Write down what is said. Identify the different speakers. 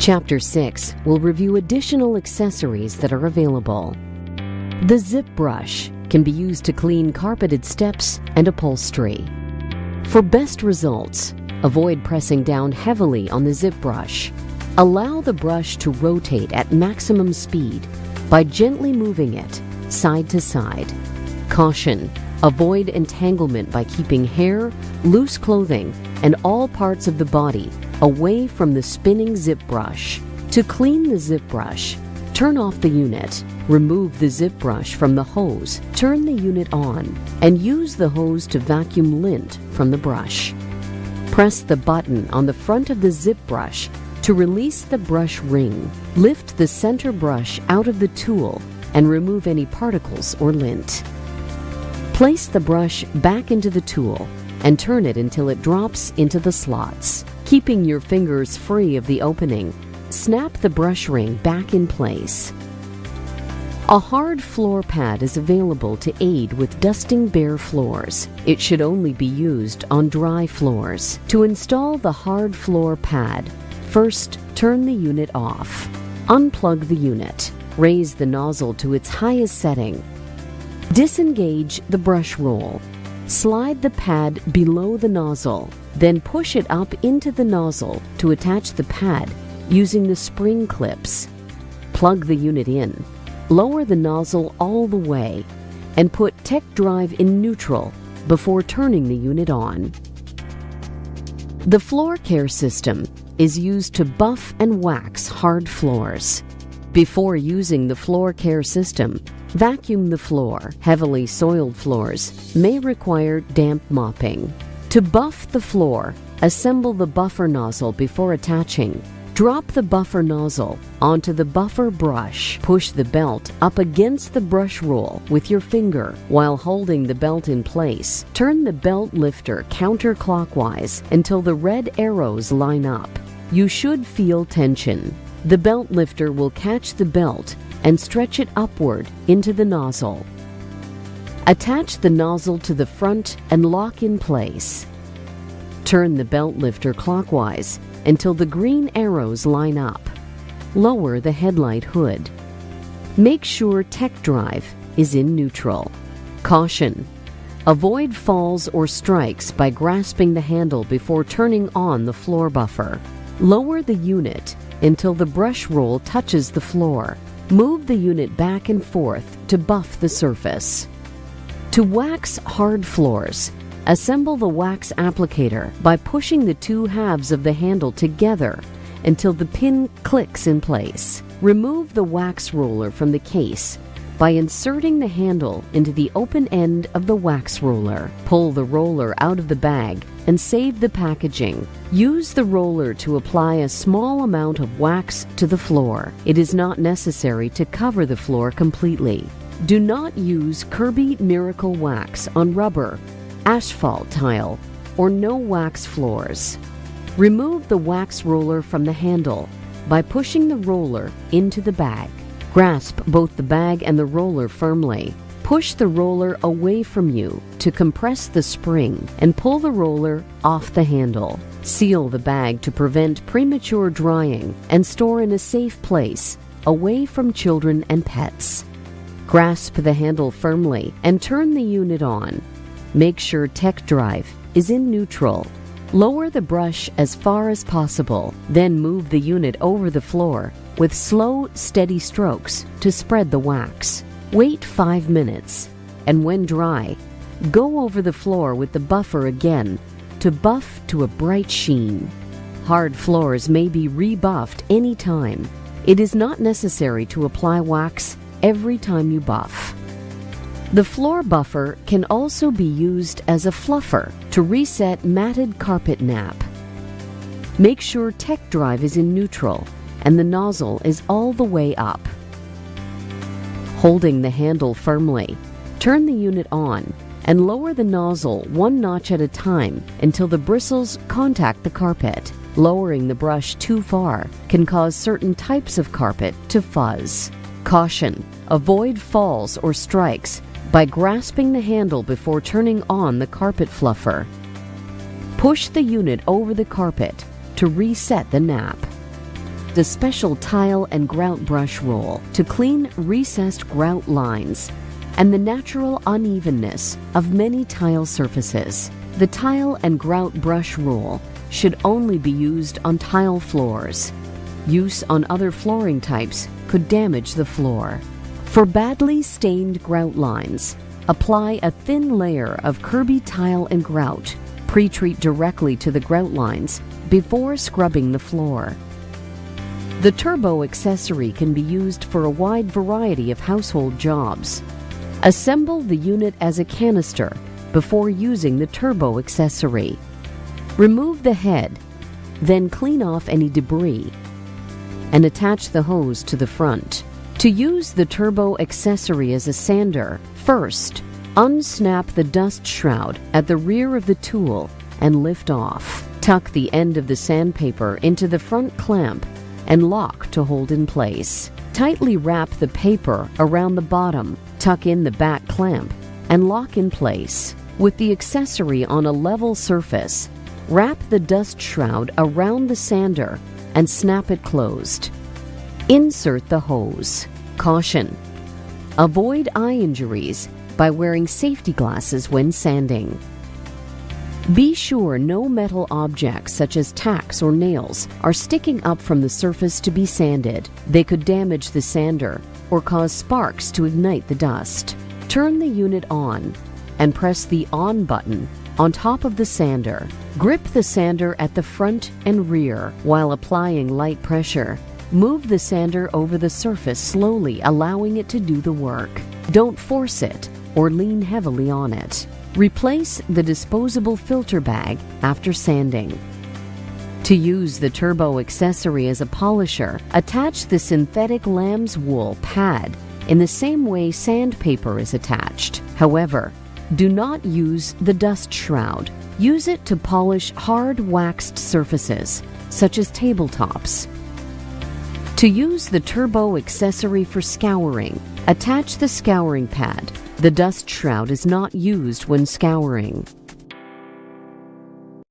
Speaker 1: Chapter 6 will review additional accessories that are available. The zip brush can be used to clean carpeted steps and upholstery. For best results, avoid pressing down heavily on the zip brush. Allow the brush to rotate at maximum speed by gently moving it side to side. Caution: avoid entanglement by keeping hair, loose clothing, and all parts of the body away from the spinning zip brush. To clean the zip brush, turn off the unit, remove the zip brush from the hose, turn the unit on, and use the hose to vacuum lint from the brush. Press the button on the front of the zip brush to release the brush ring. Lift the center brush out of the tool and remove any particles or lint. Place the brush back into the tool and turn it until it drops into the slots. Keeping your fingers free of the opening, snap the brush ring back in place. A hard floor pad is available to aid with dusting bare floors. It should only be used on dry floors. To install the hard floor pad, first turn the unit off. Unplug the unit. Raise the nozzle to its highest setting. Disengage the brush roll. Slide the pad below the nozzle, then push it up into the nozzle to attach the pad using the spring clips. Plug the unit in. Lower the nozzle all the way and put tech drive in neutral before turning the unit on. The floor care system is used to buff and wax hard floors. Before using the floor care system, vacuum the floor. Heavily soiled floors may require damp mopping. To buff the floor, assemble the buffer nozzle before attaching. Drop the buffer nozzle onto the buffer brush. Push the belt up against the brush roll with your finger while holding the belt in place. Turn the belt lifter counterclockwise until the red arrows line up. You should feel tension. The belt lifter will catch the belt and stretch it upward into the nozzle. Attach the nozzle to the front and lock in place. Turn the belt lifter clockwise until the green arrows line up. Lower the headlight hood. Make sure tech drive is in neutral. Caution: avoid falls or strikes by grasping the handle before turning on the floor buffer. Lower the unit until the brush roll touches the floor. Move the unit back and forth to buff the surface. To wax hard floors, assemble the wax applicator by pushing the two halves of the handle together until the pin clicks in place. Remove the wax roller from the case by inserting the handle into the open end of the wax roller. Pull the roller out of the bag and save the packaging. Use the roller to apply a small amount of wax to the floor. It is not necessary to cover the floor completely. Do not use Kirby Miracle Wax on rubber, asphalt tile, or no wax floors. Remove the wax roller from the handle by pushing the roller into the bag. Grasp both the bag and the roller firmly. Push the roller away from you to compress the spring and pull the roller off the handle. Seal the bag to prevent premature drying and store in a safe place away from children and pets. Grasp the handle firmly and turn the unit on. Make sure tech drive is in neutral. Lower the brush as far as possible, then move the unit over the floor with slow, steady strokes to spread the wax. Wait 5 minutes, and when dry, go over the floor with the buffer again to buff to a bright sheen. Hard floors may be rebuffed any time. It is not necessary to apply wax every time you buff. The floor buffer can also be used as a fluffer to reset matted carpet nap. Make sure tech drive is in neutral and the nozzle is all the way up. Holding the handle firmly, turn the unit on and lower the nozzle 1 notch at a time until the bristles contact the carpet. Lowering the brush too far can cause certain types of carpet to fuzz. Caution: avoid falls or strikes by grasping the handle before turning on the carpet fluffer. Push the unit over the carpet to reset the nap. the special tile and grout brush roll to clean recessed grout lines and the natural unevenness of many tile surfaces. The tile and grout brush roll should only be used on tile floors. Use on other flooring types could damage the floor. For badly stained grout lines, apply a thin layer of Kirby tile and grout. Pre-treat directly to the grout lines before scrubbing the floor. The turbo accessory can be used for a wide variety of household jobs. Assemble the unit as a canister before using the turbo accessory. Remove the head, then clean off any debris, and attach the hose to the front. To use the turbo accessory as a sander, first, unsnap the dust shroud at the rear of the tool and lift off. Tuck the end of the sandpaper into the front clamp and lock to hold in place. Tightly wrap the paper around the bottom, tuck in the back clamp, and lock in place. With the accessory on a level surface, wrap the dust shroud around the sander and snap it closed. Insert the hose. Caution: avoid eye injuries by wearing safety glasses when sanding. Be sure no metal objects such as tacks or nails are sticking up from the surface to be sanded. They could damage the sander or cause sparks to ignite the dust. Turn the unit on and press the on button on top of the sander. Grip the sander at the front and rear while applying light pressure. Move the sander over the surface slowly, allowing it to do the work. Don't force it or lean heavily on it. Replace the disposable filter bag after sanding. To use the turbo accessory as a polisher, attach the synthetic lamb's wool pad in the same way sandpaper is attached. However, do not use the dust shroud. Use it to polish hard waxed surfaces, such as tabletops. To use the turbo accessory for scouring, attach the scouring pad. The dust shroud is not used when scouring.